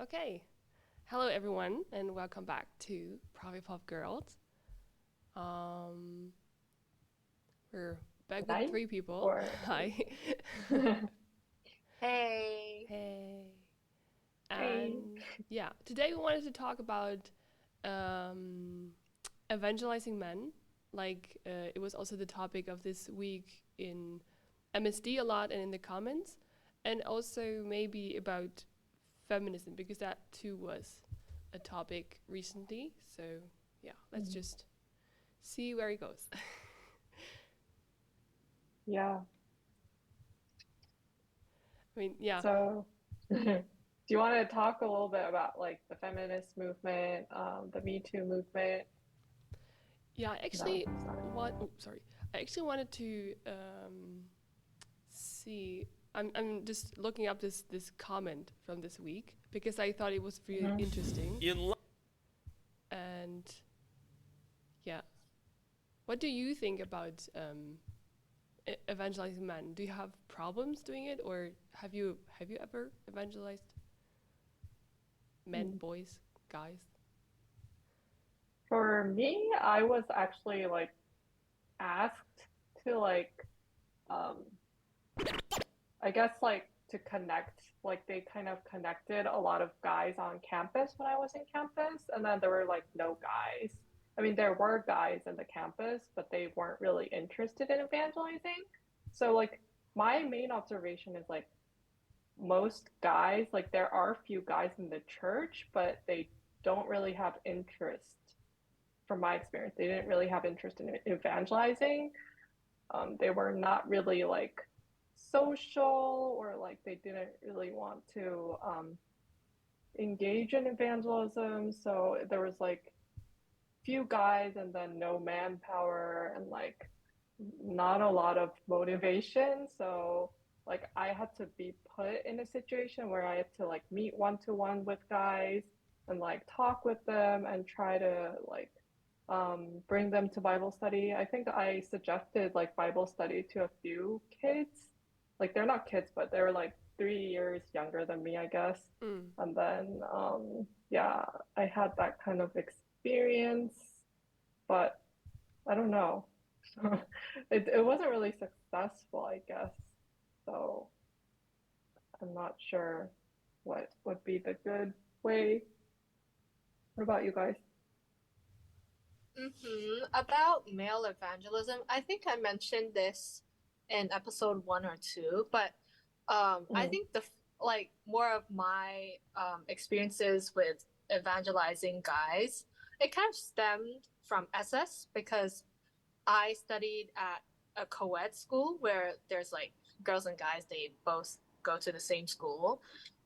Okay. Hello, everyone, and welcome back to Provipuff Girls. Um, we're back with Tonight three people. or Hi. Hey. Hey. hey. And yeah, today we wanted to talk about um, evangelizing men. It was also the topic of this week in MSD a lot and in the comments, and also maybe about feminism because that too was a topic recently. So yeah, let's Mm, just see where it goes. Yeah. I mean, yeah, So, do you want to talk a little bit about like the feminist movement, the Me Too movement? yeah. No, Actually, sorry. what? Oh, sorry. I actually wanted to see. I'm just looking up this comment from this week because I thought it was really Hmm. interesting. And yeah, what do you think about evangelizing men? Do you have problems doing it, or have you ever evangelized men, boys, guys? For me, I was actually like asked to um, I guess like to connect, like they kind of connected a lot of guys on campus when I was in campus, and then there were like no guys. I mean, there were guys in the campus, but they weren't really interested in evangelizing. So, like, my main observation is like most guys, like, there are a few guys in the church, but they don't really have interest, from my experience. They didn't really have interest in evangelizing. They were not really like social, or like they didn't really want to engage in evangelism. So there was like few guys and then no manpower and like not a lot of motivation. So like I had to be put in a situation where I had to like meet one to one with guys and like talk with them and try to like bring them to Bible study. I think I suggested like Bible study to a few kids. Like they're not kids, but they're like 3 years younger than me, I guess. Mm. And then yeah, I had that kind of experience, but I don't know. It wasn't really successful, I guess. So I'm not sure what would be the good way. What about you guys? About male evangelism, I think I mentioned this in episode one or two, but I Mm, think like more of my experiences with evangelizing guys, it kind of stemmed from SS because I studied at a co-ed school where there's like girls and guys, they both go to the same school.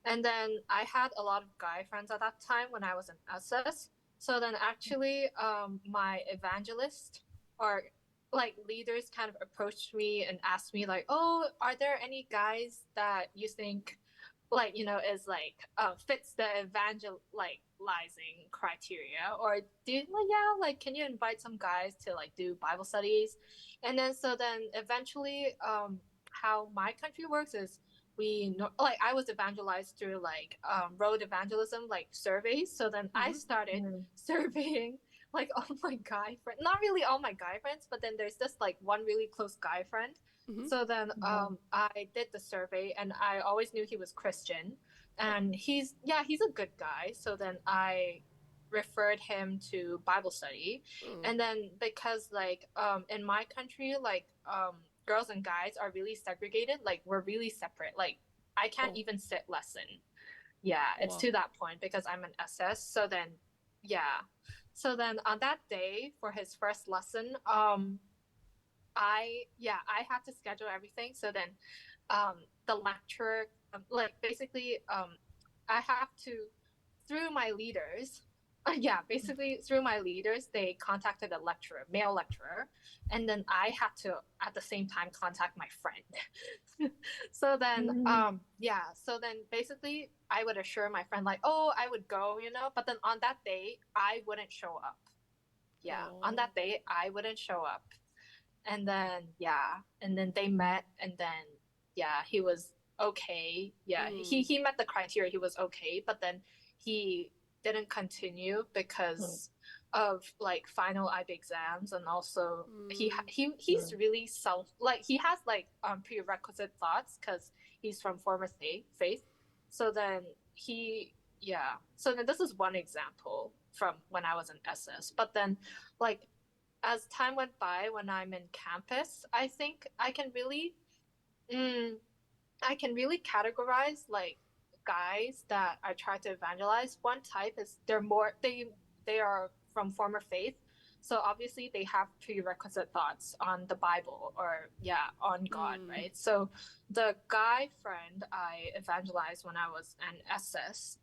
And then I had a lot of guy friends at that time when I was in SS. So then actually my evangelist or like leaders kind of approached me and asked me like, "Oh, are there any guys that you think like is like fits the evangelizing criteria, or do you like, yeah, like can you invite some guys to like do Bible studies?" And then so then eventually how my country works is we know, like I was evangelized through like road evangelism like surveys, so then I Mm-hmm. started mm, surveying like all my guy friends, not really all my guy friends, but then there's this like one really close guy friend. Mm-hmm. So then mm, I did the survey and I always knew he was Christian, and he's a good guy. So then I referred him to Bible study. Mm. And then because like in my country, like girls and guys are really segregated, like we're really separate. Like I can't Oh, even sit lesson. Yeah, it's wow. to that point because I'm an SS. So then yeah. So then on that day for his first lesson, I had to schedule everything. So then um the lecturer like basically I have to through my leaders yeah, basically through my leaders they contacted a lecturer, male lecturer, and then I had to at the same time contact my friend. So then mm. yeah, so then basically I would assure my friend like, oh, I would go, but then on that day I wouldn't show up. Yeah, on Oh, that day I wouldn't show up. And then yeah, and then they met, and then yeah, he was okay. Yeah, he mm. he met the criteria, he was okay, but then he didn't continue because of like final IB exams, and also he's really he has like prerequisite thoughts because he's from former faith. So then so then this is one example from when I was in SS. But then like as time went by, when I'm in campus, I think I can really categorize like guys that I try to evangelize. One type is they are from former faith, so obviously they have prerequisite thoughts on the Bible or on God, right? So the guy friend I evangelized when I was an SS,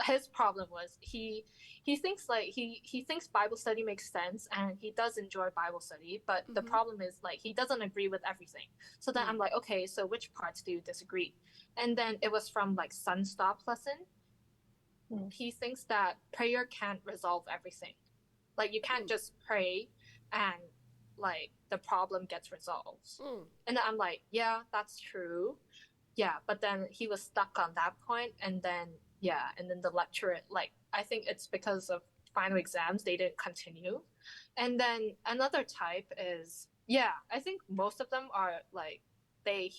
his problem was he thinks like he thinks Bible study makes sense, and he does enjoy Bible study, but the problem is like he doesn't agree with everything. So then I'm like, okay, so which parts do you disagree? And then it was from like Sunstop lesson. He thinks that prayer can't resolve everything. Like you can't just pray and like the problem gets resolved. And then I'm like, yeah, that's true. Yeah, but then he was stuck on that point, and then the lecturer, like I think it's because of final exams they didn't continue. And then another type is I think most of them are like they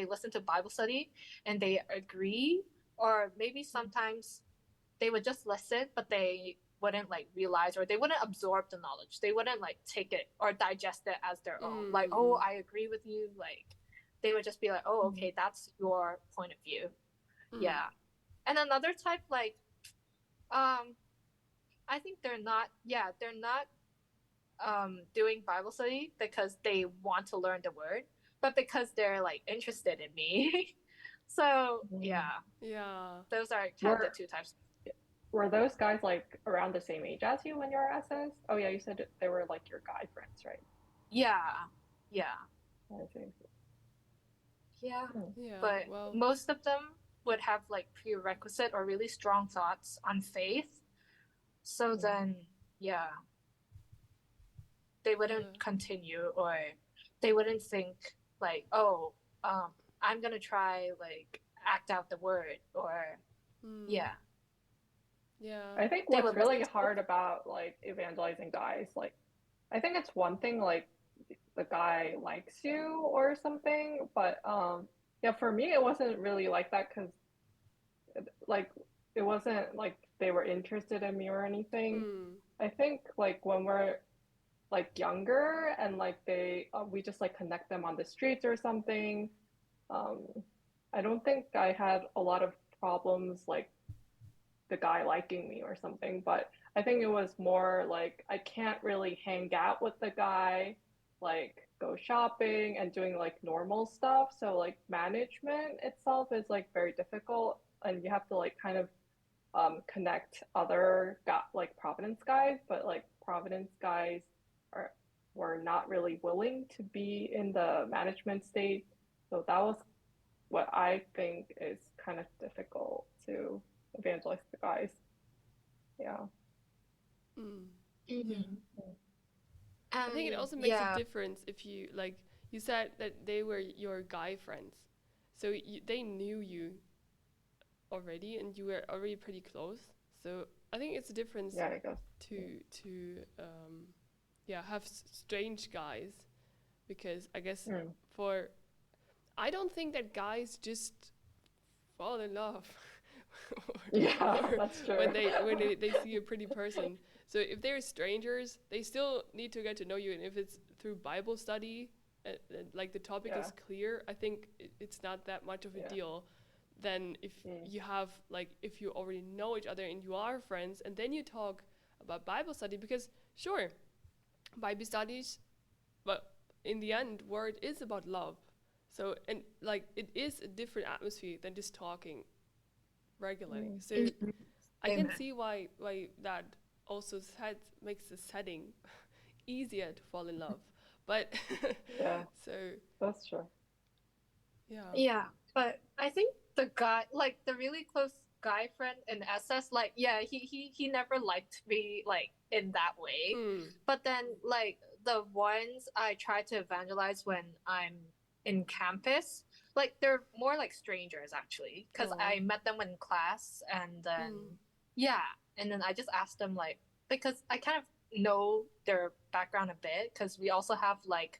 listen to Bible study and they agree, or maybe sometimes they would just listen but they wouldn't like realize, or they wouldn't absorb the knowledge, they wouldn't like take it or digest it as their own, like, oh, I agree with you, like they would just be like, oh, okay, that's your point of view. And another type, like I think they're not doing Bible study because they want to learn the word, but because they're like interested in me. So those are kind of the two types. Were those guys like around the same age as you when you were SS? Oh yeah, you said they were like your guy friends, right? Yeah. I see. But most of them would have like prerequisite or really strong thoughts on faith. So then they wouldn't continue, or they wouldn't think like, oh, I'm gonna try like act out the word, or I think what's really hard about like evangelizing guys, like I think it's one thing like the guy likes you or something, but for me it wasn't really like that, because like it wasn't like they were interested in me or anything. I think like when we're like younger and like we just like connect them on the streets or something, I don't think I had a lot of problems like the guy liking me or something, but I think it was more like I can't really hang out with the guy, like go shopping and doing like normal stuff. So like management itself is like very difficult, and you have to like kind of connect other like Providence guys, but like Providence guys were not really willing to be in the management state. So that was what I think is kind of difficult to evangelize the guys. I think it also makes a difference if you, like you said that they were your guy friends, so they knew you already and you were already pretty close. So I think it's a difference to have strange guys, because I guess I don't think that guys just fall in love that's true. when they see a pretty person. So if they're strangers, they still need to get to know you, and if it's through Bible study, like the topic is clear, I think it's not that much of a deal. Then if you have like, if you already know each other and you are friends, and then you talk about Bible study, because sure, Bible studies, but in the end, word is about love. So, and like it is a different atmosphere than just talking regularly. So I can see why that also makes the setting easier to fall in love. But so that's true. But I think the guy, like the really close guy friend in SS, like he never liked me like in that way. But then like the ones I try to evangelize when I'm in campus, like they're more like strangers actually, because I met them in class, and then yeah, and then I just asked them like, because I kind of know their background a bit, because we also have like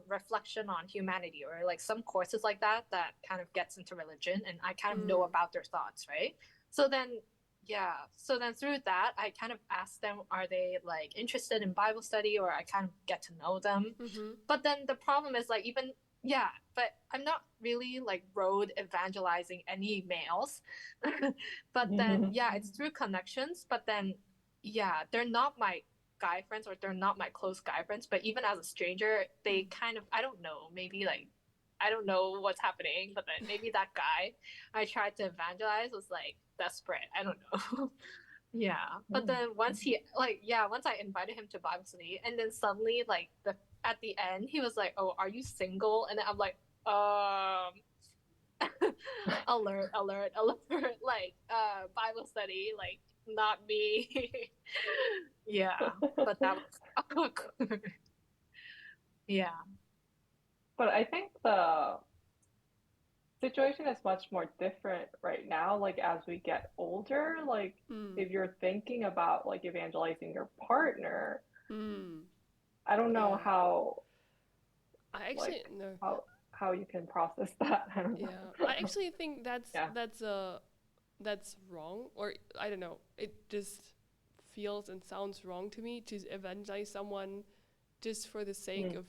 reflection on humanity, or like some courses like that kind of gets into religion, and I kind of know Mm. about their thoughts, right? So then yeah, so then through that I kind of asked them, are they like interested in Bible study, or I kind of get to know them. Mm-hmm. But then the problem is like, even yeah, but I'm not really like road evangelizing any males. But then yeah, it's through connections, but then yeah, they're not my guy friends, or they're not my close guy friends, but even as a stranger, they kind of, I don't know, maybe like, I don't know what's happening, but then maybe that guy I tried to evangelize was like desperate. I don't know. Yeah. But then once he like, yeah, once I invited him to Bible study, and then suddenly like the at the end he was like, "Oh, are you single?" And then I'm like, alert, alert, alert, like Bible study, like not me. Yeah. But that was awkward. Yeah. But I think the situation is much more different right now, like as we get older, like Mm. if you're thinking about like evangelizing your partner, Mm. I don't know Yeah. how I actually like no. how you can process that. I don't Yeah. know. I actually think Yeah. that's wrong, or I don't know. It just feels and sounds wrong to me to evangelize someone just for the sake Mm, of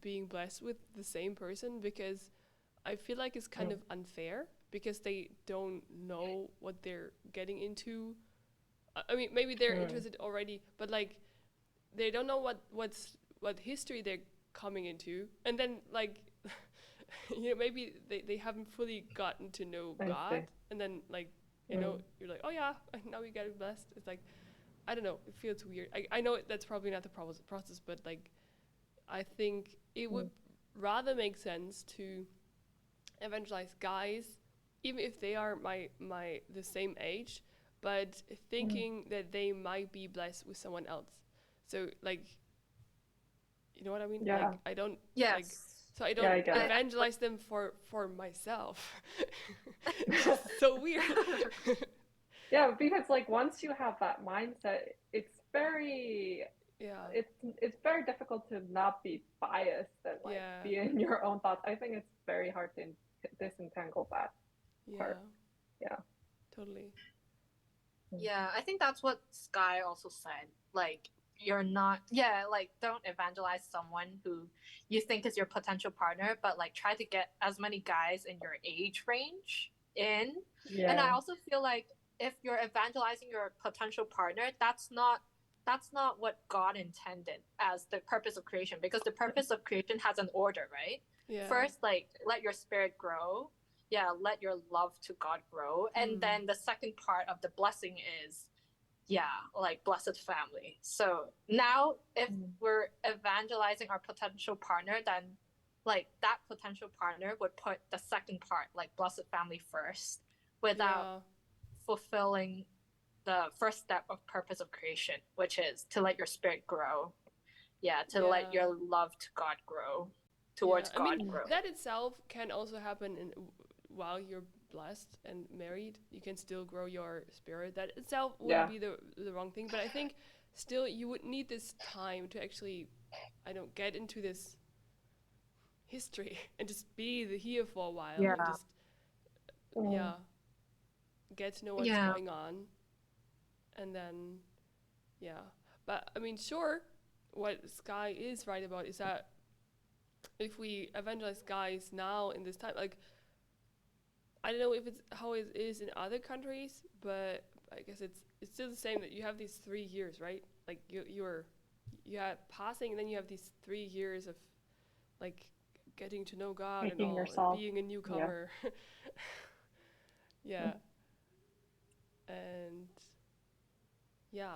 being blessed with the same person, because I feel like it's kind mm, of unfair because they don't know what they're getting into. I mean, maybe they're mm, interested already, but like they don't know what history they're coming into, and then like maybe they haven't fully gotten to know I God, see. and then like Mm, you're like, oh yeah, now we get blessed. It's like, I don't know, it feels weird. I know that's probably not the process, but like I think it would mm, rather make sense to evangelize guys, even if they are my the same age, but mm. thinking that they might be blessed with someone else. So like, you know what I mean? Yeah. Like I don't like, Yes. so I Yeah, don't I get it. I like evangelize them for myself. It's so weird. Yeah, because like once you have that mindset, Yeah, it's very difficult to not be biased and like yeah, be in your own thoughts. I think it's very hard to disentangle that yeah, part. Yeah. totally. Mm, Yeah, I think that's what Sky also said. Like, you're not, yeah, like, don't evangelize someone who you think is your potential partner, but like, try to get as many guys in your age range in. And I yeah. also feel like if you're evangelizing your potential partner, that's not what God intended as the purpose of creation, because the purpose of creation has an order, right? Yeah. First, like, let your spirit grow, yeah, let your love to God grow. And Mm. then the second part of the blessing is, yeah, like blessed family. So now if Mm, we're evangelizing our potential partner, then like that potential partner would put the second part, like blessed family, first, without Yeah. fulfilling the first step of purpose of creation, which is to let your spirit grow. Yeah, to let Yeah. your love to God grow, Yeah. towards I mean, God grow. that itself can also happen while you're blessed and married. You can still grow your spirit. That itself wouldn't yeah. be the wrong thing, but I think still you would need this time to actually, I don't get into this history and just be here for a while and Yeah. just Mm, yeah, get to know what's Yeah. going on, and then yeah. But I mean, sure, what Sky is right about is that if we evangelize guys now in this time, like I don't know if it's how it is in other countries, but I guess it's still the same that you have these 3 years, right? Like you had passing, and then you have these 3 years of like getting to know God and making all, and yourself. being a Yeah. newcomer. Yeah, and yeah,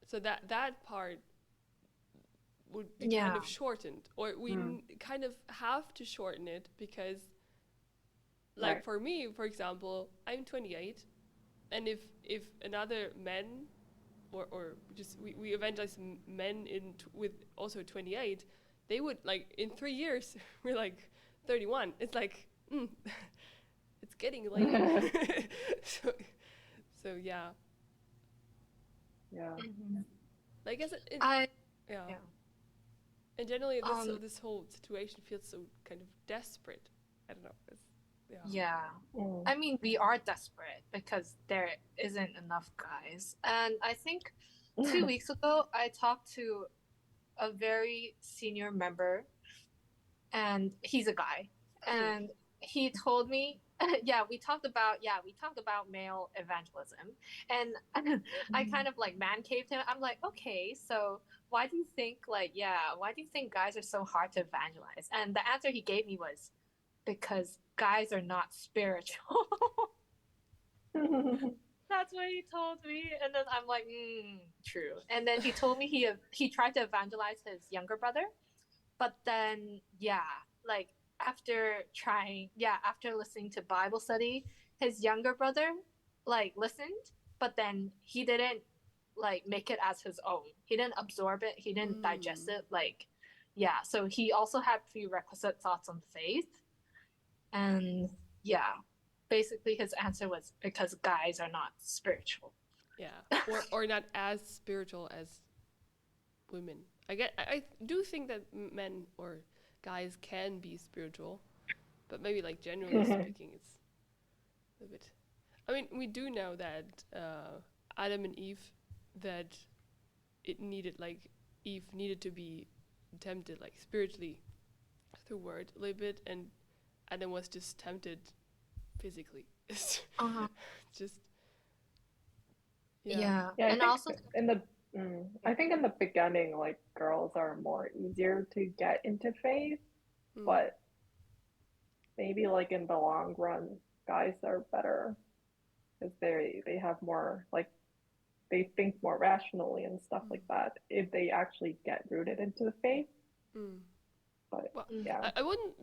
so that part would be kind Yeah. of shortened, or we Mm, kind of have to shorten it because, like right. for me, for example, I'm 28, and if another men or just we evangelize men with also 28, they would like in 3 years we're like 31. It's like it's getting late. so So yeah, Yeah. I guess I yeah. yeah. And generally, Um, this whole situation feels so kind of desperate. I don't know. Yeah. yeah. Mm. I mean, we are desperate because there isn't enough guys. And I think 2 weeks ago, I talked to a very senior member, and he's a guy. Cool. And he told me, we talked about male evangelism. And I kind of like man caved him. I'm like, okay, so why do you think guys are so hard to evangelize? And the answer he gave me was because guys are not spiritual. That's what he told me, and then I'm like, true. And then he told me he tried to evangelize his younger brother, but then like after listening to Bible study, his younger brother like listened, but then he didn't like make it as his own. He didn't absorb it. He didn't digest it. Like, yeah. So he also had prerequisite thoughts on faith, and yeah, basically his answer was because guys are not spiritual. Yeah. Or not as spiritual as women. I do think that men or guys can be spiritual, but maybe like generally speaking, it's a bit. I mean, we do know that Adam and Eve, that it needed like Eve needed to be tempted like spiritually through word a little bit, and Adam was just tempted physically. It's Uh-huh. just Yeah. Yeah, And also, I think in the beginning, like girls are more easier to get into faith, but maybe like in the long run, guys are better because they have more like they think more rationally and stuff like that if they actually get rooted into the faith. But Well, yeah, I wouldn't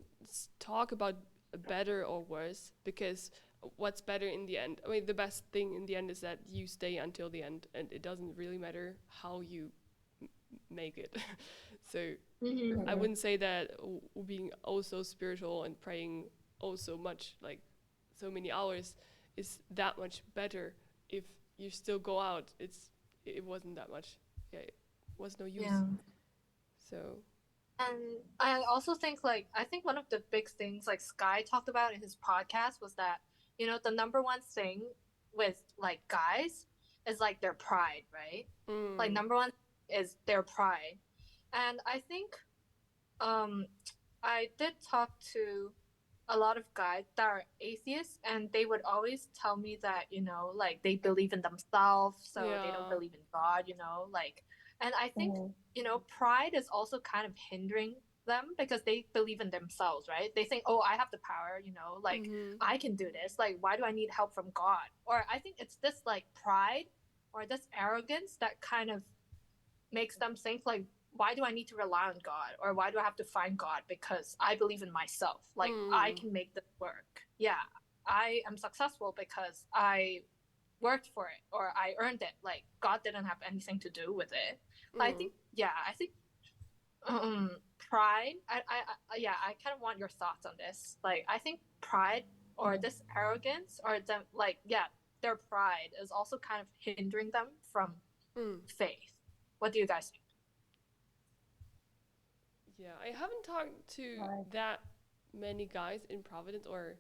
talk about better or worse, because what's better in the end? I mean, the best thing in the end is that you stay until the end, and it doesn't really matter how you make it. So I wouldn't say that being also spiritual and praying also much, like so many hours, is that much better. If you still go out, it wasn't that much. Yeah, it was no use. yeah. So And I also think I think one of the big things like Sky talked about in his podcast was that, the number one thing with like guys is like their pride, right? Like number one is their pride. And I think I did talk to a lot of guys that are atheists, and they would always tell me that, like they believe in themselves, so they don't believe in God, like, and I think, pride is also kind of hindering them because they believe in themselves, right? They think, oh, I have the power, like I can do this. Like, why do I need help from God? Or I think it's this like pride or this arrogance that kind of makes them think like, why do I need to rely on God, or why do I have to find God? Because I believe in myself. Like I can make this work. Yeah, I am successful because I worked for it or I earned it. Like God didn't have anything to do with it. I think pride. I kind of want your thoughts on this. Like I think pride or this arrogance or them their pride is also kind of hindering them from faith. What do you guys think? Yeah, I haven't talked to that many guys in Providence or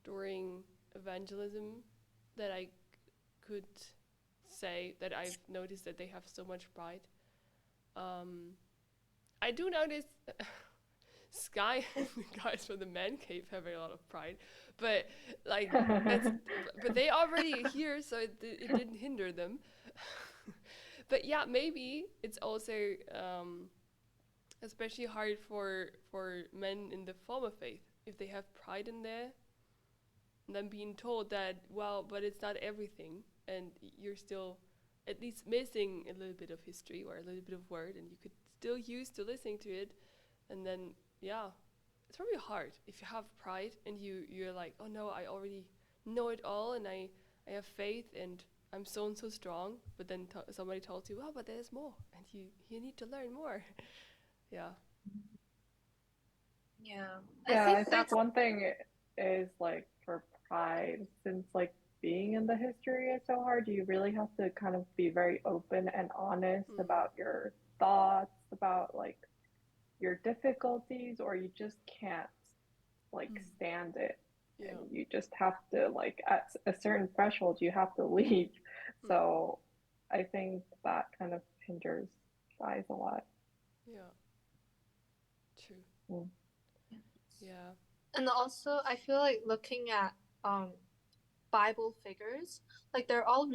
during evangelism that I could say that I've noticed that they have so much pride. I do notice Sky and the guys from the man cave have a lot of pride, but like but they already here, so it didn't hinder them. But yeah, maybe it's also especially hard for men in the former faith if they have pride in there, and then being told that, well, but it's not everything, and you're still at least missing a little bit of history or a little bit of word, and you could still use to listening to it, and then it's probably hard if you have pride and you're like, oh no, I already know it all, and I have faith, and I'm so and so strong, but then somebody tells you, well, but there's more, and you need to learn more. Yeah. Yeah. I think one thing is like for pride, since like being in the history is so hard? Do you really have to kind of be very open and honest Mm. about your thoughts, about like your difficulties, or you just can't like Mm. stand it and Yeah. you just have to like at a certain threshold you have to leave. Mm. So I think that kind of hinders guys a lot. Yeah. True. Mm. Yeah. And also, I feel like looking at Bible figures, like they're all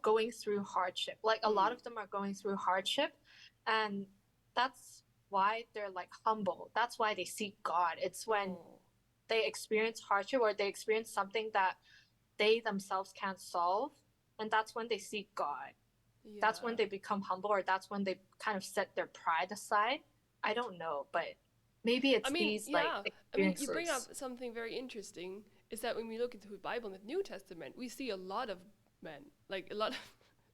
going through hardship. Like a lot Mm. of them are going through hardship, and that's why they're like humble. That's why they seek God. It's when Oh. they experience hardship or they experience something that they themselves can't solve, and that's when they seek God. That's when Yeah. they become humble, or that's when they kind of set their pride aside. I don't know, but maybe I it's mean, these like yeah. I mean, you bring experiences. up something very interesting. Is that when we look into the Bible and the New Testament, we see a lot of men, like a lot of,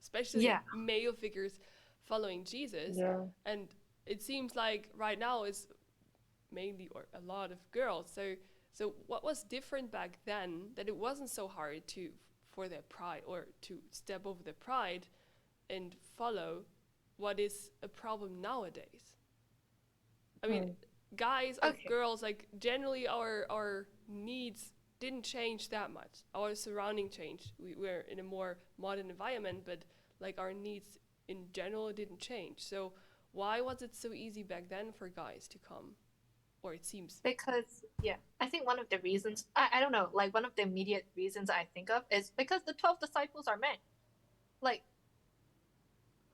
especially Yeah. male figures, following Jesus, Yeah. and it seems like right now is mainly or a lot of girls. So what was different back then that it wasn't so hard to for their pride or to step over their pride and follow what is a problem nowadays? I mean, Mm. guys or Okay. girls, like generally our needs didn't change that much. Our surrounding changed. We're in a more modern environment, but like our needs in general didn't change. So why was it so easy back then for guys to come? Or it seems. Because, yeah, I think one of the reasons, I don't know, like one of the immediate reasons I think of is because the 12 disciples are men. Like,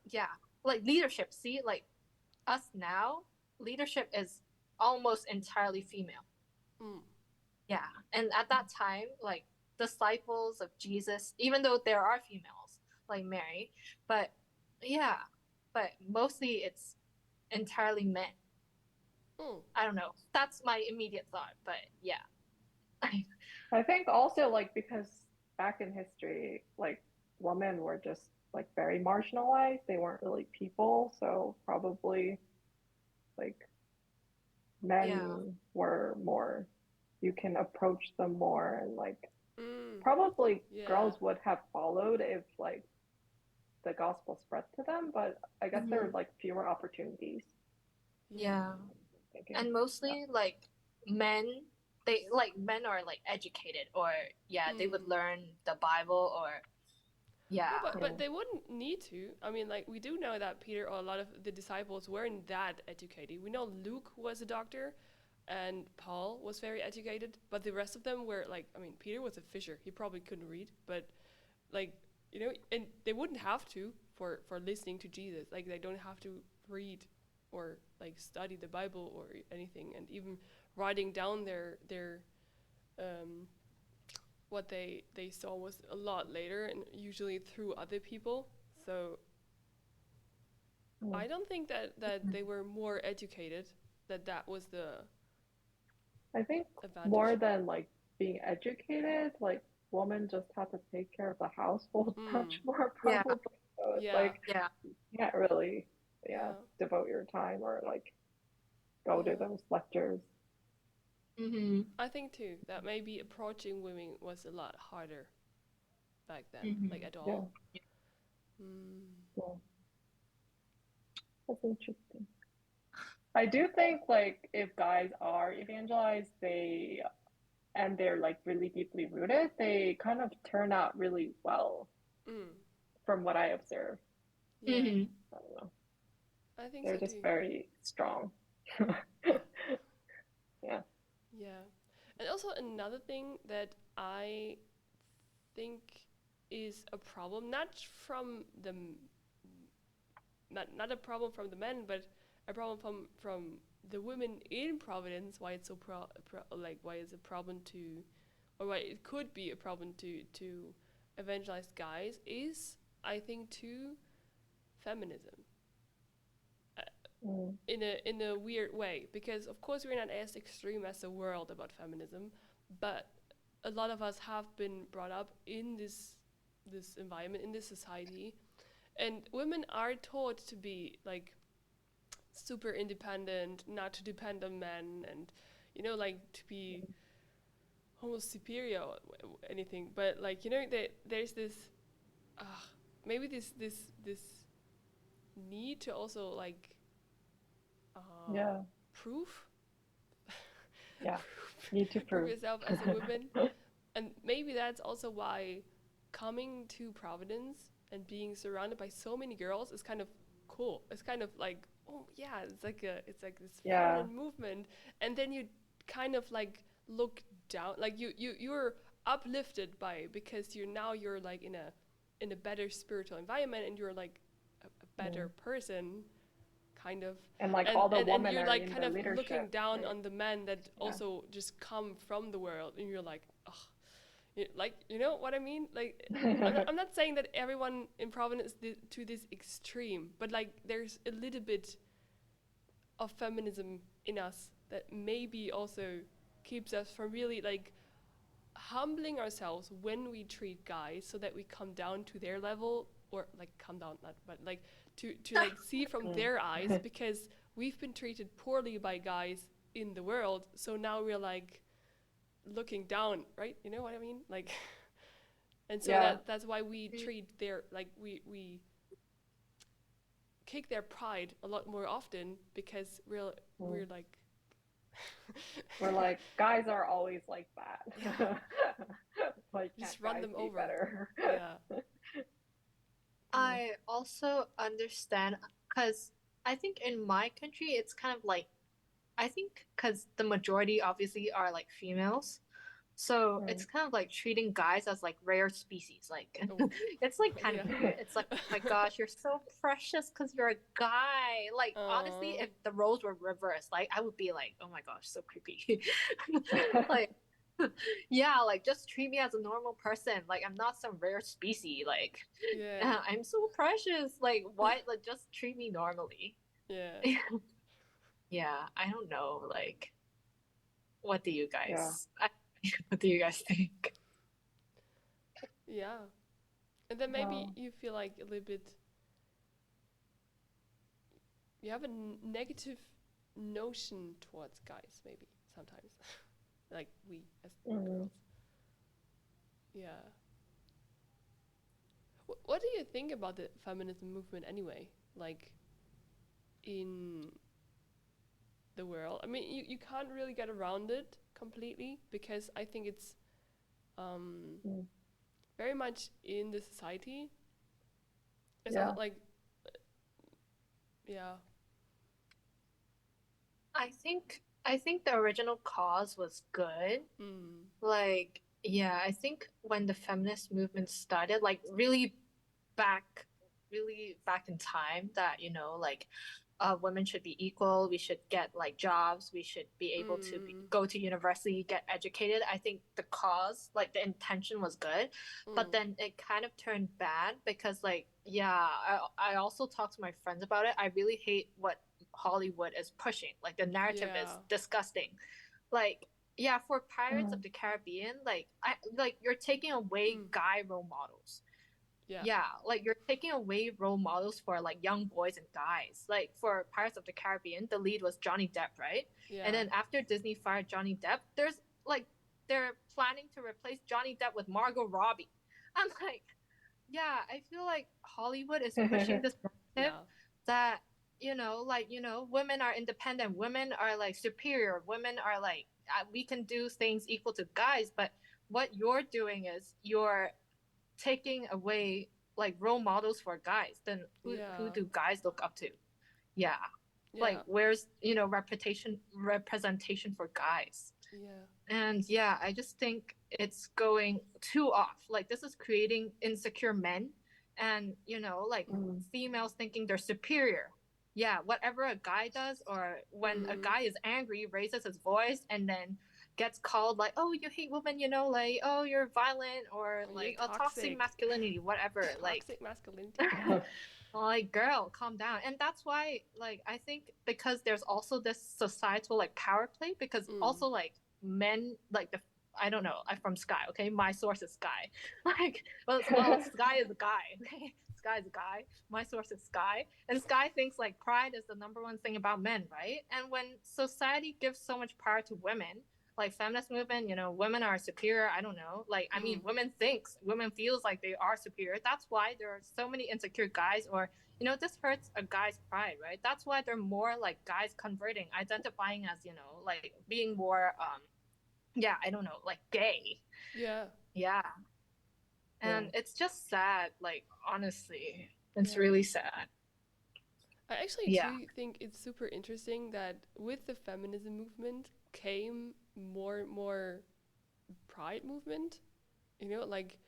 yeah, like leadership. See, like us now, leadership is almost entirely female. Mm. Yeah. And at that time, like disciples of Jesus, even though there are females like Mary, but yeah, but mostly it's entirely men. Mm. I don't know. That's my immediate thought, but yeah. I think also like because back in history, like women were just like very marginalized. They weren't really people, so probably like Yeah. men were more, you can approach them more and like Mm. probably Yeah. girls would have followed if like the gospel spread to them, but I guess there were Mhm. like fewer opportunities. Yeah. Yeah. Thinking, And yeah. mostly like men, they like men are like educated, or yeah, they would Mm. learn the Bible, or No, yeah. but Mm. they wouldn't need to. I mean, like we do know that Peter or a lot of the disciples weren't that educated. We know Luke was a doctor, and Paul was very educated, but the rest of them were like, I mean, Peter was a fisher. He probably couldn't read, but like and they wouldn't have to for listening to Jesus. Like they don't have to read or like study the Bible or anything, and even writing down their um what they saw was a lot later and usually through other people. So Mm. I don't think that they were more educated. That was the I think more advantage. than like being educated, like women just have to take care of the household Mm. much more Yeah. probably. So it's Yeah. like Yeah. you can't really, yeah, Yeah. devote your time or like go to Yeah. those lectures. Mhm. I think too that maybe approaching women was a lot harder back then, like Mhm. at Yeah, all. Mm. yeah, that's interesting. I do think like if guys are evangelized, they and they're like really deeply rooted, they kind of turn out really well Mm. from what I observe. Yeah, Mhm. I don't know. I think They're so just too. very strong. Yeah. Yeah. Yeah. And also another thing that I think is a problem, not a problem from the men, but a problem from the women in Providence. Why it's so like why it's a problem to, or why it could be a problem to evangelize guys is I think too feminism. Uh, Mm. in a weird way because of course we're not as extreme as the world about feminism, but a lot of us have been brought up in this environment in this society, and women are taught to be like super independent, not to depend on men, and like to be almost superior or anything, but like, you know, there's this uh, maybe this need to also like Yeah. prove Yeah. Need to prove prove. yourself as a woman. And maybe that's also why coming to Providence and being surrounded by so many girls is kind of cool. It's kind of like, oh yeah, it's like this Yeah. feminine movement, and then you kind of like look down, like you're uplifted by it because you're like in a better spiritual environment, and you're like a better person, kind of. And like all the And women you're are like in kind the of looking leadership. down Right? on the men that Yeah. also just come from the world, and you're like, oh, like, you know what I mean? Like, I'm not saying that everyone in Providence to this extreme, but like there's a little bit of feminism in us that maybe also keeps us from really like humbling ourselves when we treat guys, so that we come down to their level, or like come down, not, but like to like see from their eyes, because we've been treated poorly by guys in the world, so now we're like looking down, right? You know what I mean? Like, and so Yeah. that's why we treat their, like, we kick their pride a lot more often, because we're like We're like, guys are always like that. Yeah. Like, just can't run guys them be over. better? Yeah. I also understand because I think in my country it's kind of like I think because the majority obviously are like females. So it's kind of like treating guys as like rare species. Like Oh. it's like kind Yeah. of weird. It's like, oh my gosh, you're so precious because you're a guy. Like honestly, if the roles were reversed, like I would be like, oh my gosh, so creepy. Like yeah, like just treat me as a normal person. Like I'm not some rare species. Like Yeah. I'm so precious. Like why? Like just treat me normally. Yeah. Yeah, I don't know. Like, what do you Yeah. guys? What do you guys think? Yeah. And then maybe Well, you feel like a little bit, you have a negative notion towards guys, maybe sometimes. Like we as girls. Yeah. What do you think about the feminism movement anyway? Like, in the world? I mean, you can't really get around it completely, because I think it's very much in the society. It's yeah. also like, yeah. I think the original cause was good. Like, yeah, I think when the feminist movement started, like back really back in time, that like women should be equal, we should get like jobs, we should be able to go to university, get educated. I think the cause, like the intention was good, but then it kind of turned bad because like, yeah, I also talked to my friends about it. I really hate what Hollywood is pushing. Like the narrative is disgusting. Like, yeah, for Pirates of the Caribbean, like you're taking away guy role models. Yeah, like you're taking away role models for like young boys and guys. Like for Pirates of the Caribbean, the lead was Johnny Depp, right? Yeah. And then after Disney fired Johnny Depp, there's like they're planning to replace Johnny Depp with Margot Robbie. I'm like, yeah, I feel like Hollywood is pushing this narrative that women are independent, women are like superior, women are like we can do things equal to guys. But what you're doing is you're taking away like role models for guys. Then who do guys look up to? Yeah. Like where's representation for guys? And yeah, I just think it's going too off. Like this is creating insecure men, and like females thinking they're superior. Yeah, whatever a guy does, or when a guy is angry, raises his voice, and then gets called like, oh, you hate women, like, oh, you're violent, or like, oh, toxic masculinity, whatever. Toxic masculinity. Like, girl, calm down. And that's why, like, I think because there's also this societal like power play, because also like men, like I don't know, I'm from Sky, okay? My source is Sky. Like, well, Sky is a guy, okay? Sky is a guy. My source is Sky. And Sky thinks like pride is the number one thing about men, right? And when society gives so much power to women, like feminist movement, you know, women are superior. I don't know. Like, I mean, women feels like they are superior. That's why there are so many insecure guys, or, you know, this hurts a guy's pride, right? That's why they're more like guys converting, identifying as, you know, like being more, yeah, I don't know, like gay. Yeah. Yeah. And it's just sad, like, honestly, it's really sad. I actually too think it's super interesting that with the feminism movement came more and more pride movement. You know, like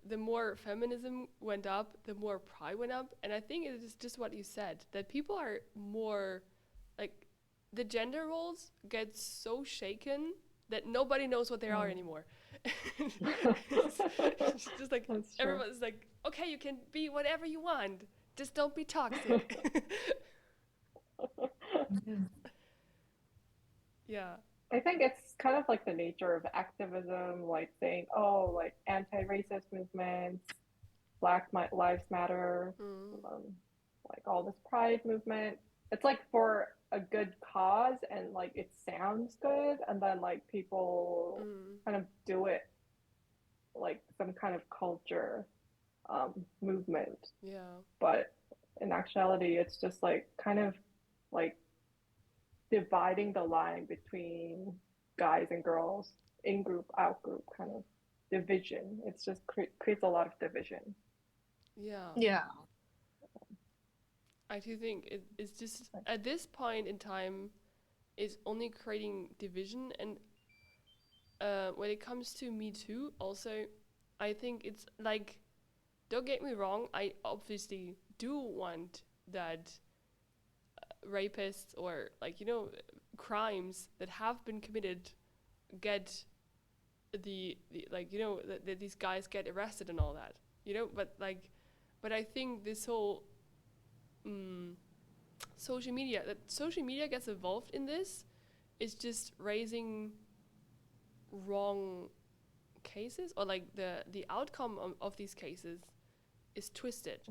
the more feminism went up, the more pride went up. And I think it is just what you said, that people are more like the gender roles get so shaken that nobody knows what they are anymore. It's just like everyone's like, okay, you can be whatever you want, just don't be toxic. Yeah. I think it's kind of like the nature of activism, like saying, oh, like anti-racist movements, Lives Matter, like all this pride movement. It's like for a good cause and like it sounds good, and then like people kind of do it like some kind of culture movement. Yeah. But in actuality, it's just like kind of like dividing the line between guys and girls, in group, out group, kind of division. It's just creates a lot of division. Yeah. Yeah. I do think it's just at this point in time is only creating division. And when it comes to Me Too, also, I think it's like, don't get me wrong, I obviously do want that rapists or like, you know, crimes that have been committed get the like, you know, that these guys get arrested and all that, you know, but I think this whole social media gets involved in this is just raising wrong cases, or like the outcome of these cases is twisted.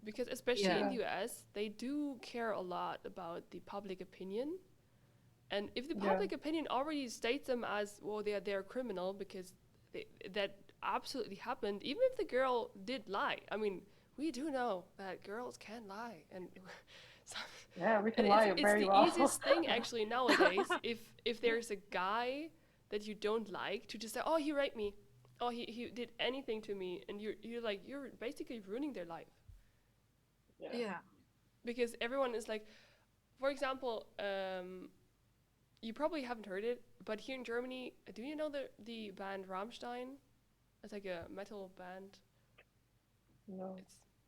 Because especially in the US, they do care a lot about the public opinion. And if the public opinion already states them as, well, they're criminal because that absolutely happened, even if the girl did lie. I mean, we do know that girls can lie, and we can lie very well. It's the easiest thing actually nowadays. If there's a guy that you don't like, to just say, oh, he raped me, oh, he did anything to me, and you're basically ruining their life. Yeah. Because everyone is like, for example, you probably haven't heard it, but here in Germany, do you know the band Rammstein? It's like a metal band. No.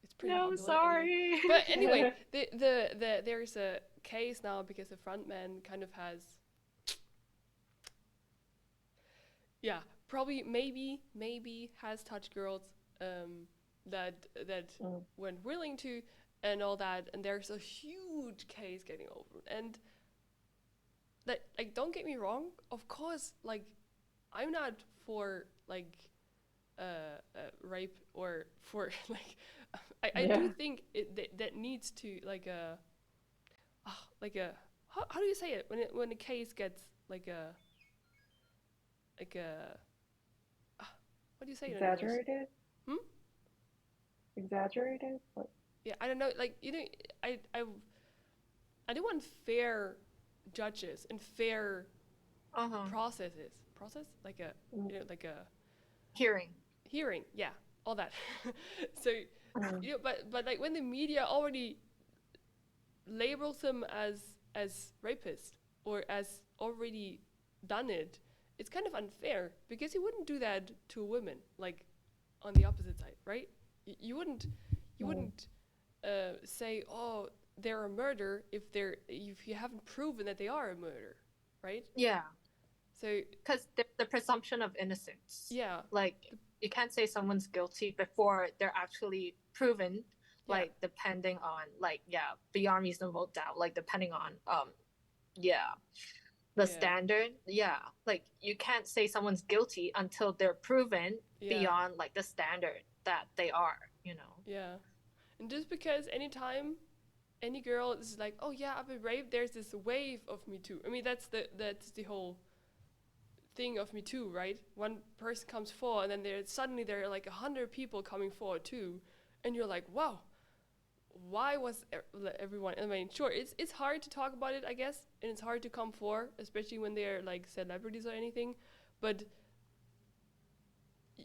It's pretty popular. No, sorry. Anyway. But anyway, the there's a case now because the frontman kind of has, probably maybe has touched girls that weren't willing to, and all that, and there's a huge case getting over. And that, like, don't get me wrong, of course, like, I'm not for like rape or for like I do think that needs to like how do you say it when a case gets like a what do you say exaggerated? Exaggerated? What? Yeah, I don't know, like, you know, I do want fair judges and fair process, like a you know, like a hearing, yeah, all that. So you know, but like when the media already labels them as rapist or as already done it, it's kind of unfair, because you wouldn't do that to a woman, like on the opposite side, right? You wouldn't say, oh, they're a murderer if you haven't proven that they are a murderer, right? Yeah. So because the presumption of innocence. Yeah. Like you can't say someone's guilty before they're actually proven. Like depending on beyond reasonable doubt. Like depending on the standard. Yeah. Like you can't say someone's guilty until they're proven beyond like the standard that they are. You know. Yeah. And just because anytime any girl is like, oh yeah, I've been raped, there's this wave of Me Too. I mean, that's the whole thing of Me Too, right? One person comes forward, and then there are like 100 people coming forward too, and you're like, wow, why was everyone? I mean, sure, it's hard to talk about it, I guess, and it's hard to come forward, especially when they're like celebrities or anything, but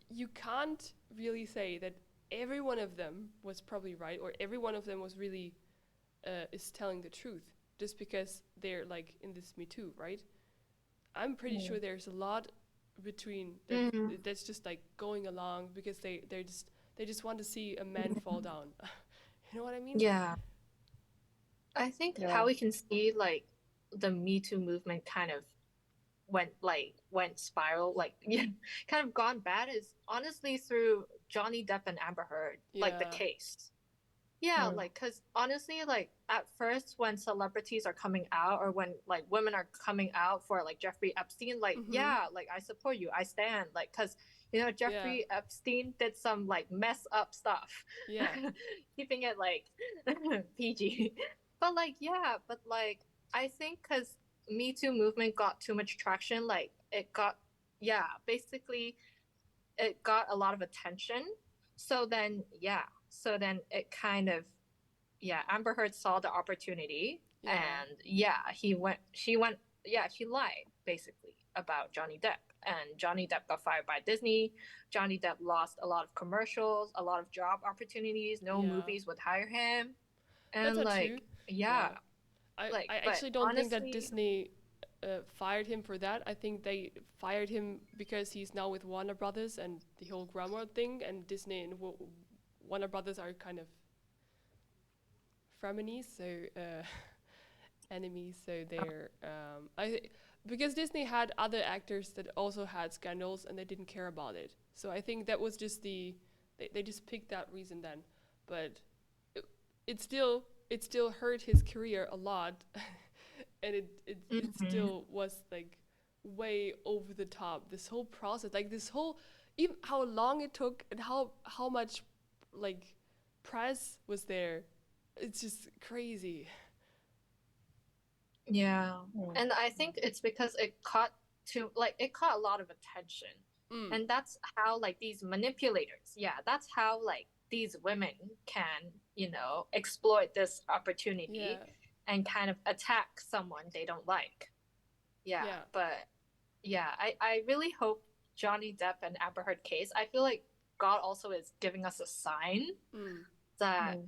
you can't really say that every one of them was probably right, or every one of them was really is telling the truth, just because they're like in this Me Too, right? I'm pretty sure there's a lot between that's just like going along because they just want to see a man fall down. You know what I mean? Yeah. I think Yeah. how we can see like the Me Too movement kind of went spiral, like yeah, kind of gone bad is honestly through Johnny Depp and Amber Heard, like the Yeah. case. Yeah, Mm. like because honestly, like at first when celebrities are coming out or when like women are coming out for like Jeffrey Epstein, like yeah, like I support you, I stand, like because Jeffrey Epstein did some like mess up stuff, Yeah. keeping it like PG, but like yeah, but like I think because Me Too movement got too much traction, like it got basically it got a lot of attention. So then, it kind of, Amber Heard saw the opportunity Yeah. and she lied basically about Johnny Depp. And Johnny Depp got fired by Disney. Johnny Depp lost a lot of commercials, a lot of job opportunities. No movies would hire him. That's And not true. I but actually don't think that honestly, Disney fired him for that. I think they fired him because he's now with Warner Brothers and the whole grammar thing, and Disney and Warner Brothers are kind of frenemies, so enemies. So they're because Disney had other actors that also had scandals and they didn't care about it. So I think that was just they just picked that reason then, but it still hurt his career a lot, and it still was like way over the top. This whole process, like this whole, even how long it took and how much like press was there, it's just crazy. yeah. Mm. And I think it's because it caught a lot of attention. And that's how like these manipulators, that's how like these women can, exploit this opportunity and kind of attack someone they don't like. But I really hope Johnny Depp and Amber Heard case, I feel like God also is giving us a sign that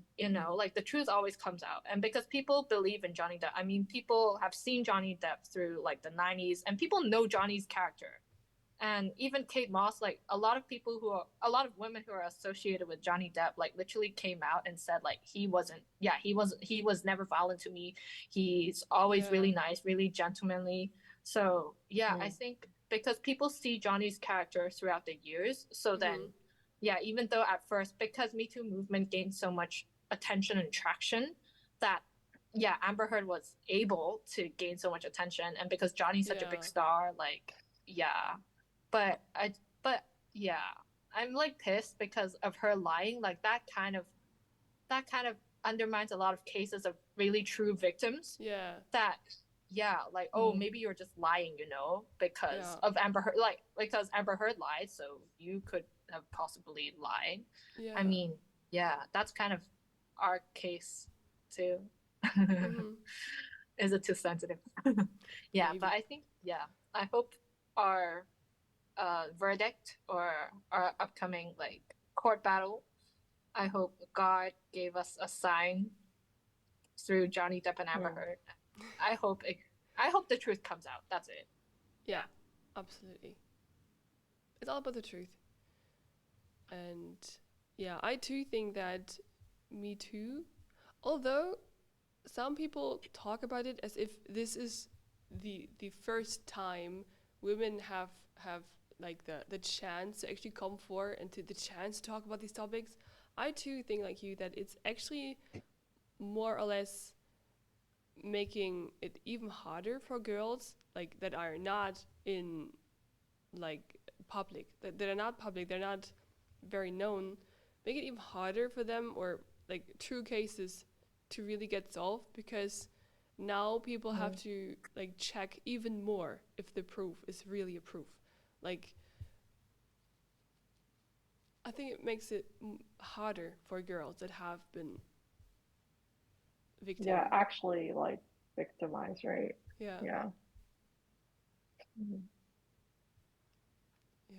like the truth always comes out. And because people believe in Johnny Depp, I mean, people have seen Johnny Depp through like the 90s and people know Johnny's character. And even Kate Moss, like a lot of women who are associated with Johnny Depp, like literally came out and said like he was never violent to me. He's always really nice, really gentlemanly. So I think because people see Johnny's character throughout the years, so then even though at first, because Me Too movement gained so much attention and traction, that Amber Heard was able to gain so much attention, and because Johnny's such a big star, like but I'm like pissed because of her lying. Like that kind of undermines a lot of cases of really true victims. That like maybe you're just lying, because of Amber Heard, like because Amber Heard lied, so you could have possibly lied. I mean, that's kind of our case too. Is it too sensitive? Maybe. But I think I hope our verdict or our upcoming like court battle, I hope God gave us a sign through Johnny Depp and Amber Heard. I hope the truth comes out. That's it. Yeah, absolutely. It's all about the truth. And I too think that Me Too, although some people talk about it as if this is the first time women have like the chance to actually come forward and to the chance to talk about these topics, I too think like you that it's actually more or less making it even harder for girls like that are not in like public, that are not public, they're not very known, make it even harder for them, or like true cases to really get solved, because now people have to like check even more if the proof is really a proof. Like, I think it makes it harder for girls that have been victim. Yeah, actually like victimized, right? Yeah. Yeah. Mhm. Yeah.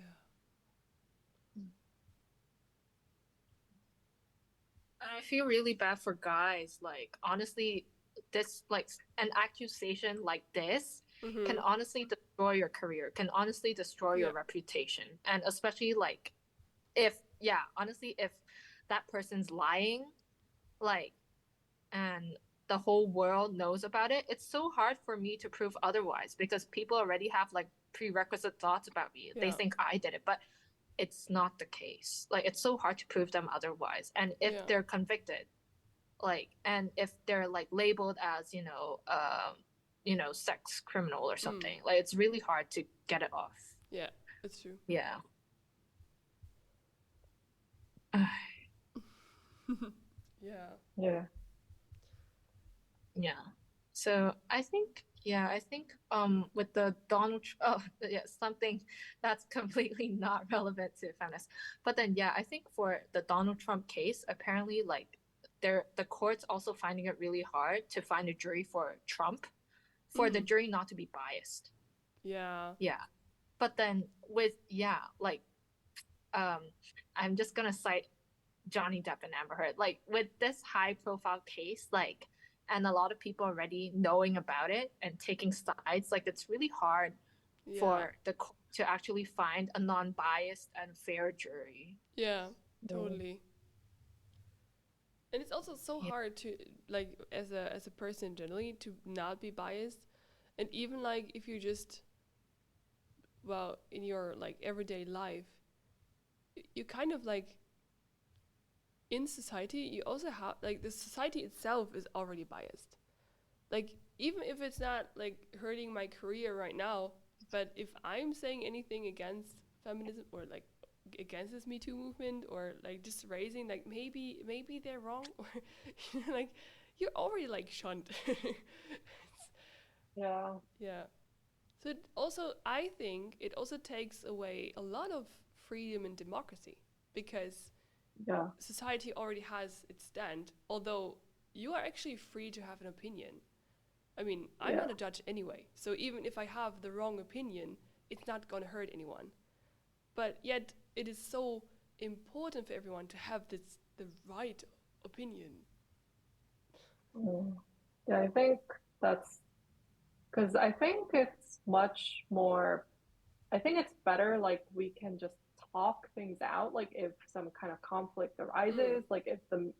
I feel really bad for guys. Like, honestly, this, like, an accusation like this can Mm-hmm. honestly destroy your career, can honestly destroy Yeah. your reputation. And especially, like, if, yeah, honestly, if that person's lying, like, and the whole world knows about it, it's so hard for me to prove otherwise because people already have, like, prerequisite thoughts about me. They Yeah. think I did it, but it's not the case. Like, it's so hard to prove them otherwise. And if Yeah. they're convicted, like, and if they're like labeled as sex criminal or something, like, it's really hard to get it off. Yeah, it's true. Yeah. Yeah. Yeah. Yeah. So I think, with the oh yeah, something that's completely not relevant to feminists, but then yeah, I think for the Donald Trump case, apparently, like, the court's also finding it really hard to find a jury for Trump, for the jury not to be biased. Yeah. Yeah. But then with, yeah, like, I'm just gonna cite Johnny Depp and Amber Heard. Like, with this high profile case, like, and a lot of people already knowing about it and taking sides, like, it's really hard for the court to actually find a non-biased and fair jury. Yeah, totally. And it's also so hard to, like, as a person generally, to not be biased. And even like if you just, well, in your like everyday life, you kind of like, in society you also have, like, the society itself is already biased. Like, even if it's not like hurting my career right now, but if I'm saying anything against feminism, or like against this Me Too movement, or like just raising, like, maybe they're wrong, or like, you're already like shunned. Yeah. Yeah. So I think it also takes away a lot of freedom and democracy, because Yeah. society already has its stand, although you are actually free to have an opinion. I mean, I'm not a judge anyway, so even if I have the wrong opinion, it's not going to hurt anyone. But yet, it is so important for everyone to have the right opinion. Yeah, I think that's because I think it's much more, I think it's better, like, we can just talk things out, like, if some kind of conflict arises, like, if the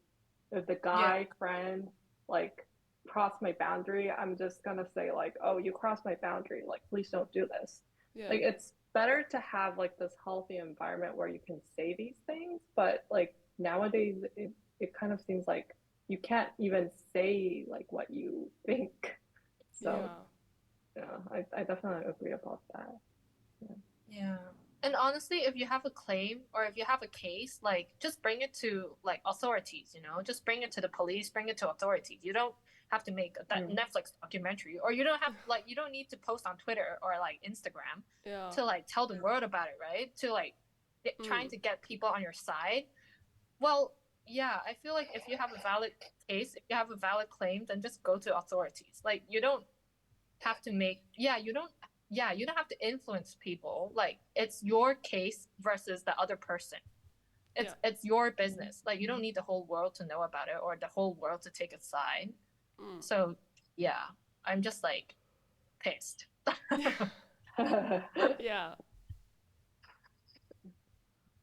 guy friend, like, crossed my boundary, I'm just gonna say, like, oh, you crossed my boundary, like, please don't do this. Yeah. Like, it's better to have like this healthy environment where you can say these things, but like nowadays it kind of seems like you can't even say like what you think. So I definitely agree about that. Yeah. And honestly, if you have a claim or if you have a case, like, just bring it to, like, authorities, just bring it to the police, bring it to authorities. You don't have to make that Netflix documentary, or you don't have, like, you don't need to post on Twitter or like Instagram to like tell the world about it, right? To like trying to get people on your side. Well, yeah, I feel like if you have a valid case, if you have a valid claim, then just go to authorities. Like, you don't have to make, you don't have to influence people. Like, it's your case versus the other person. It's your business. Like, you don't need the whole world to know about it or the whole world to take a side. So yeah, I'm just like pissed. Yeah,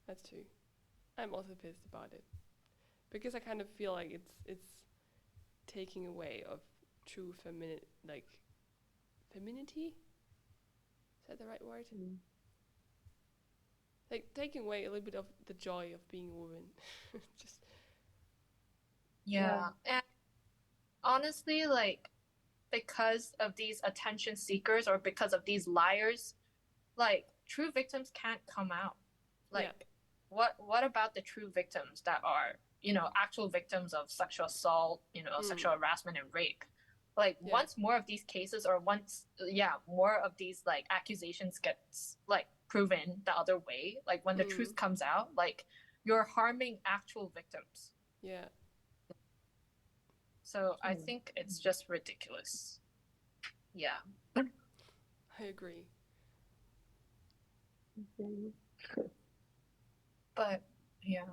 that's true. I'm also pissed about it, because I kind of feel like it's taking away of true femininity. Is that the right word? Like, taking away a little bit of the joy of being a woman. Just And honestly, like, because of these attention seekers or because of these liars, like, true victims can't come out. Like, what about the true victims that are actual victims of sexual assault, sexual harassment and rape. Like Yeah. once more of these cases or more of these like accusations gets like proven the other way, like when the truth comes out, like you're harming actual victims. Yeah. So I think it's just ridiculous. Yeah. I agree. But yeah.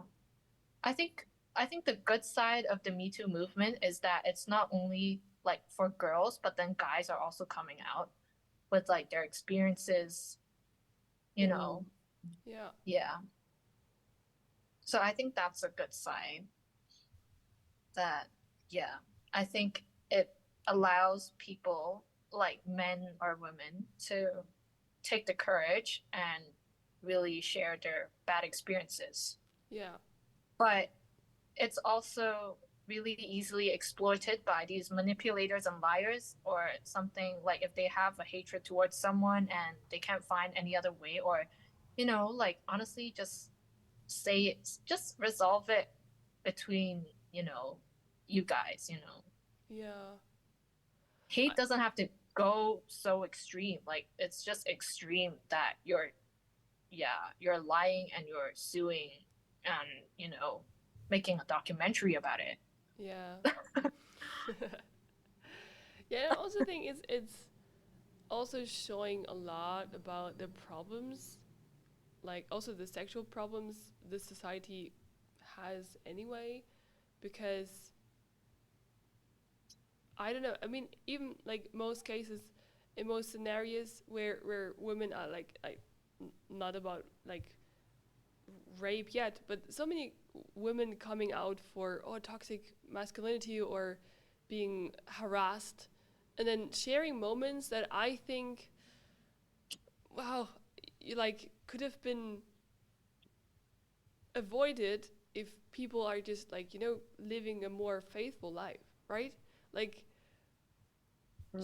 I think the good side of the Me Too movement is that it's not only like for girls, but then guys are also coming out with like their experiences, you know. Yeah. Yeah. So I think that's a good sign that, yeah, I think it allows people like men or women to take the courage and really share their bad experiences. Yeah. But it's also really easily exploited by these manipulators and liars, or something like if they have a hatred towards someone and they can't find any other way, or like honestly just say it, just resolve it between you guys. Yeah. Hate doesn't have to go so extreme. Like it's just extreme that you're lying and you're suing and making a documentary about it. Yeah. Yeah, I also think it's also showing a lot about the problems, like also the sexual problems the society has anyway, because I don't know. I mean, even like most cases, in most scenarios where women are like not about like rape yet, but so many women coming out for toxic masculinity or being harassed, and then sharing moments that I think, wow, like could have been avoided if people are just like living a more faithful life, right? Like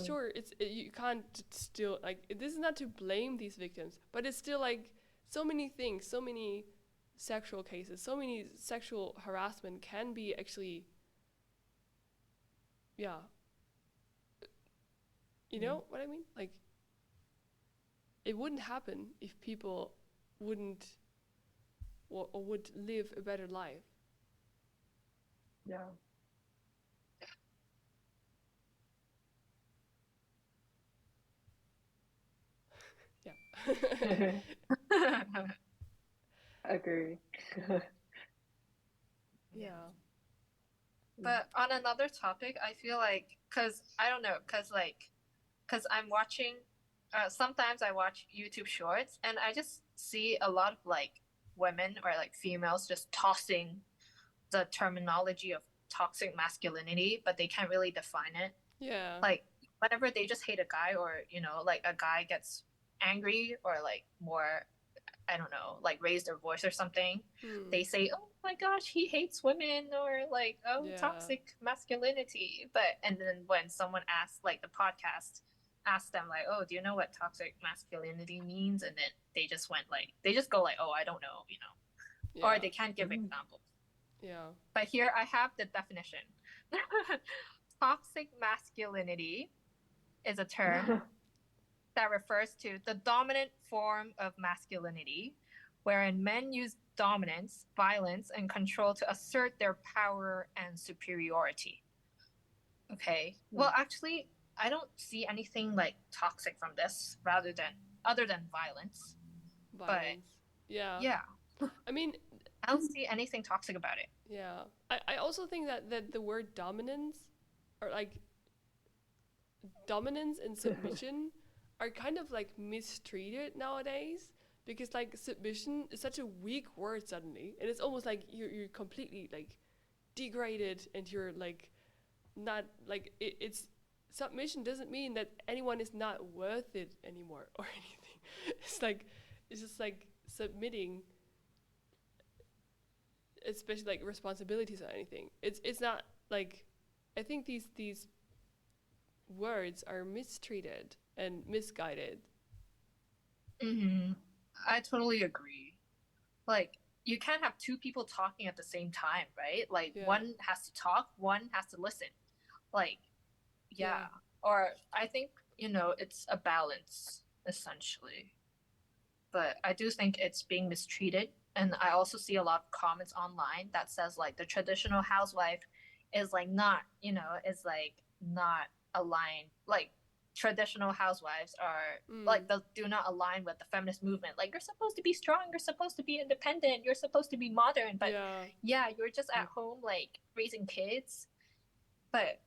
sure, you can't still like this is not to blame these victims, but it's still like so many things, so many sexual cases, so many sexual harassment can be actually, yeah, you know what I mean? Like it wouldn't happen if people wouldn't or would live a better life. Yeah. Yeah. Agree. Yeah. But on another topic, I feel like, because I don't know, because I'm watching, sometimes I watch YouTube shorts and I just see a lot of like women or like females just tossing the terminology of toxic masculinity, but they can't really define it. Yeah. Like whenever they just hate a guy, or like a guy gets angry or like more, I don't know, like raise their voice or something, they say, oh my gosh, he hates women, or like, oh, Yeah. toxic masculinity. And then when someone asks, like the podcast asks them like, oh, do you know what toxic masculinity means? And then they just go like, oh, I don't know, Yeah. or they can't give examples. Yeah. But here I have the definition. Toxic masculinity is a term that refers to the dominant form of masculinity, wherein men use dominance, violence, and control to assert their power and superiority. Okay. Well, actually, I don't see anything like toxic from this, other than violence. Violence. Yeah. Yeah, I mean, I don't see anything toxic about it. yeah. I also think that the word dominance, or like dominance and submission are kind of like mistreated nowadays, because like submission is such a weak word suddenly, and it's almost like you're completely like degraded, and you're like not like it's submission doesn't mean that anyone is not worth it anymore or anything. It's just like submitting, especially like responsibilities or anything. It's not like, I think these words are mistreated and misguided. I totally agree. Like, you can't have two people talking at the same time, right? Like Yeah. one has to talk, one has to listen. Like, yeah. Or I think, it's a balance essentially. But I do think it's being mistreated. And I also see a lot of comments online that says like the traditional housewife is like not, is like not aligned. Like traditional housewives are like they do not align with the feminist movement. Like you're supposed to be strong, you're supposed to be independent, you're supposed to be modern. But you're just at home like raising kids. But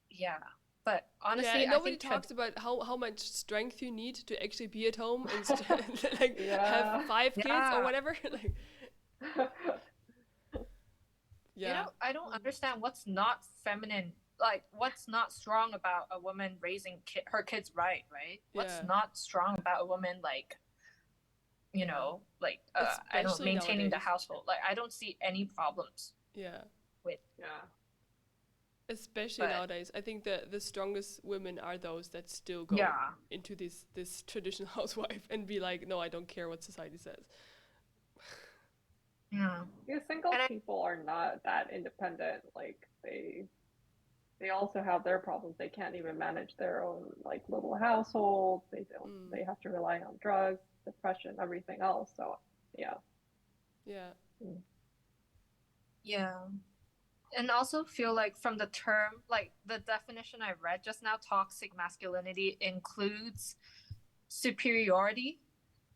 yeah. But honestly, and I nobody think talks about how much strength you need to actually be at home and like have 5 kids or whatever. Like, I don't understand what's not feminine. Like, what's not strong about a woman raising her kids right? What's not strong about a woman like, like I don't maintaining the household. Like, I don't see any problems. With especially nowadays, I think the strongest women are those that still go into this traditional housewife and be like, no, I don't care what society says. Single people are not that independent. Like they also have their problems. They can't even manage their own like little household. They have to rely on drugs, depression, everything else. So and also feel like from the term, like the definition I read just now, toxic masculinity includes superiority.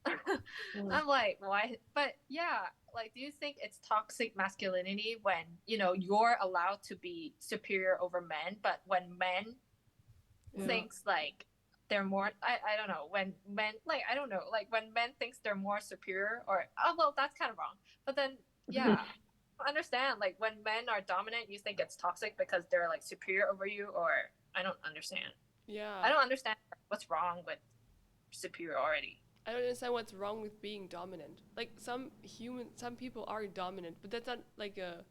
I'm like, why? But like, do you think it's toxic masculinity when, you're allowed to be superior over men, but when men thinks like they're more, I don't know, when men, like, I don't know, like when men thinks they're more superior or, oh, well, that's kind of wrong. But then, I understand, like when men are dominant, you think it's toxic because they're like superior over you, or I don't understand. I don't understand what's wrong with superiority. I don't understand what's wrong with being dominant. Like some people are dominant, but that's not like a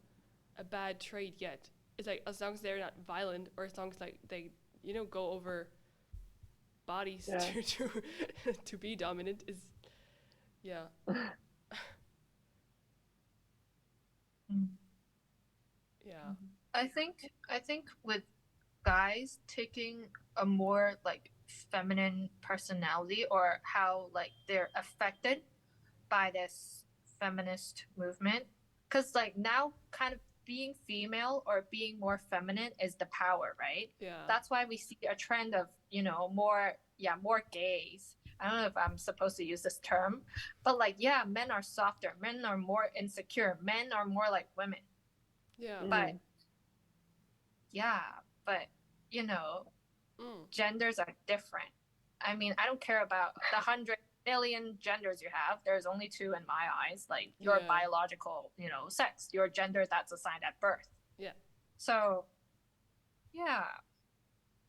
bad trait yet. It's like as long as they're not violent, or as long as like they go over bodies to be dominant is I think with guys taking a more like feminine personality, or how like they're affected by this feminist movement, because like now kind of being female or being more feminine is the power, right? That's why we see a trend of more gays. I don't know if I'm supposed to use this term, but like men are softer, men are more insecure, men are more like women. But genders are different. I mean, I don't care about the 100 billion genders you have. There's only 2 in my eyes. Like your biological, sex, your gender that's assigned at birth. So,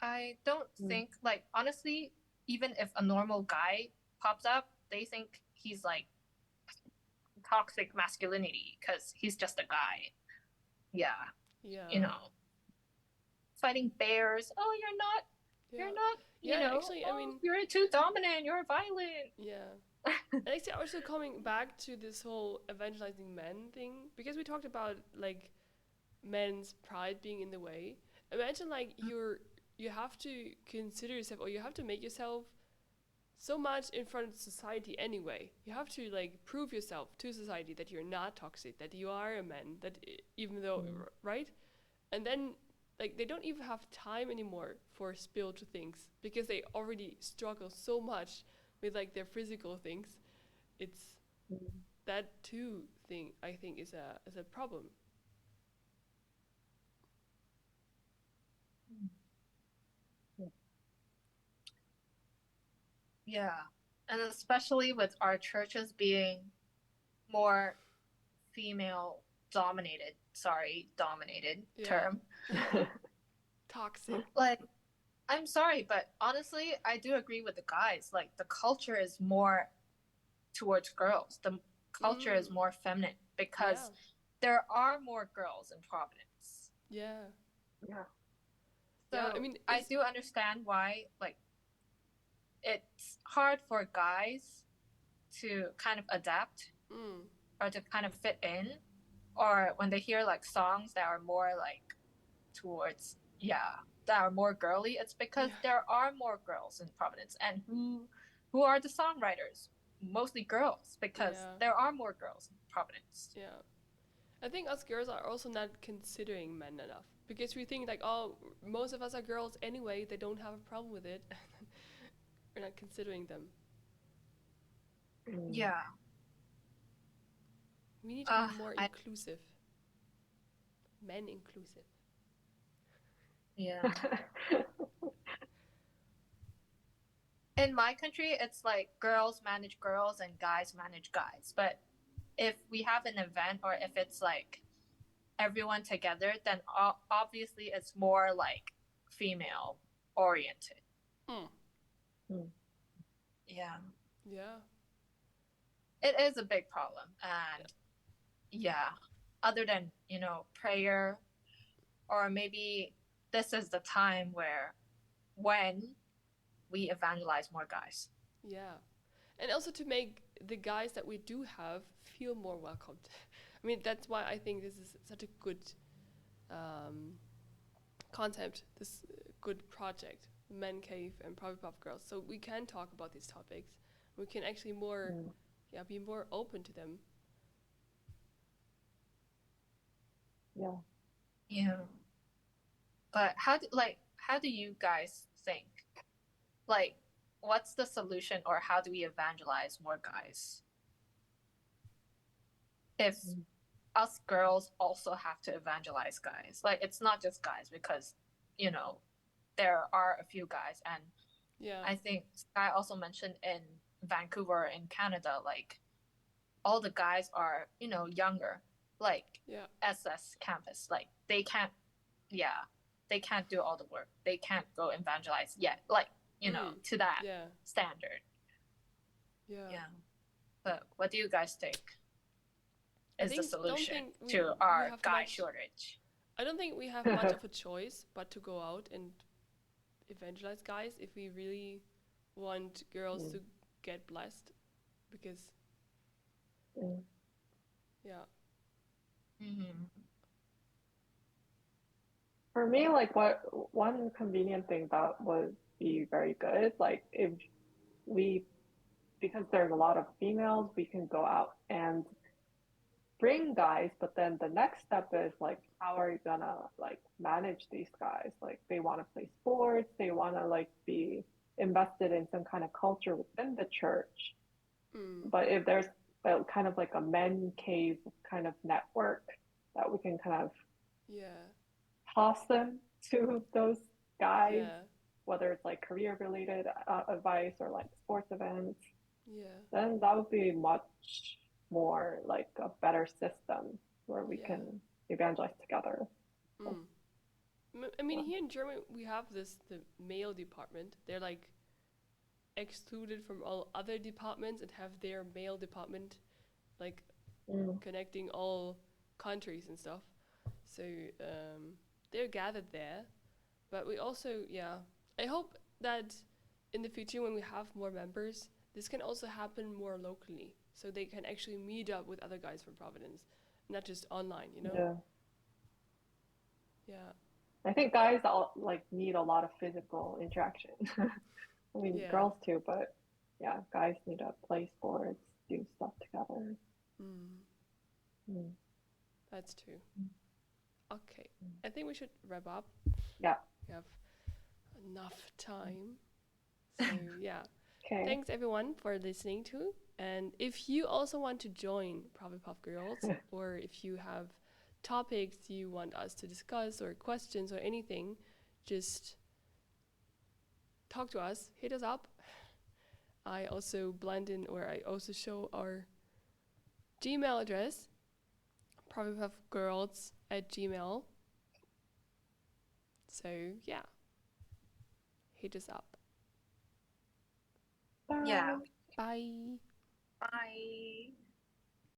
I don't think, like, honestly, even if a normal guy pops up, they think he's like toxic masculinity because he's just a guy. Fighting bears. Oh, you're not. Actually, I mean, you're too dominant. You're violent. And actually, also coming back to this whole evangelizing men thing, because we talked about like men's pride being in the way. Imagine like you have to consider yourself, or you have to make yourself so much in front of society anyway. You have to like prove yourself to society that you're not toxic, that you are a man, that even though right, and then like they don't even have time anymore for spiritual things because they already struggle so much with like their physical things. It's that too thing I think is a problem. And especially with our churches being more female dominated term. Toxic. Like, I'm sorry, but honestly, I do agree with the guys. Like, the culture is more towards girls. The culture is more feminine because there are more girls in Providence. So, I mean, I do understand why, like, it's hard for guys to kind of adapt or to kind of fit in, or when they hear like songs that are more like towards that are more girly, it's because there are more girls in Providence. And who are the songwriters? Mostly girls, because there are more girls in Providence. Yeah. I think us girls are also not considering men enough, because we think like, oh, most of us are girls anyway, they don't have a problem with it. We're not considering them. Yeah. We need to be more inclusive. Men inclusive. Yeah. In my country, it's like girls manage girls and guys manage guys. But if we have an event, or if it's like everyone together, then obviously it's more like female oriented. Yeah. It is a big problem. And other than, prayer, or maybe this is the time when we evangelize more guys. Yeah. And also to make the guys that we do have feel more welcomed. I mean, that's why I think this is such a good concept, this good project, Men Cave and Provipuff Girls. So we can talk about these topics. We can actually be more open to them. Yeah. But how do you guys think? Like, what's the solution, or how do we evangelize more guys? If us girls also have to evangelize guys, like it's not just guys, because there are a few guys, and I think Sky also mentioned in Vancouver in Canada, like all the guys are younger, like SS campus, like they can't do all the work, they can't go evangelize yet, like to that standard. But what do you guys think is the solution to our guy shortage? I don't think we have much of a choice but to go out and evangelize guys if we really want girls to get blessed, because For me, like one convenient thing that would be very good, like if because there's a lot of females, we can go out and bring guys, but then the next step is like, how are you gonna like manage these guys? Like they want to play sports, they want to like be invested in some kind of culture within the church. But if there's kind of like a men cave kind of network that we can kind of toss them to those guys, whether it's like career related advice or like sports events, then that would be much more like a better system where we can evangelize together. I mean, here in Germany we have the male department. They're like excluded from all other departments and have their male department like connecting all countries and stuff. So they're gathered there. But we also, I hope that in the future when we have more members, this can also happen more locally. So they can actually meet up with other guys from Providence, not just online, Yeah. I think guys all like need a lot of physical interaction. I mean, girls too, but guys need to play sports, do stuff together. That's true. Okay. I think we should wrap up. Yeah. We have enough time. So, Okay. Thanks everyone for listening to. And if you also want to join Provipuff Girls, or if you have topics you want us to discuss or questions or anything, just talk to us, hit us up. I also blend in, or I also show our Gmail address, provipuffgirls@gmail. So hit us up. Bye. Bye. Bye.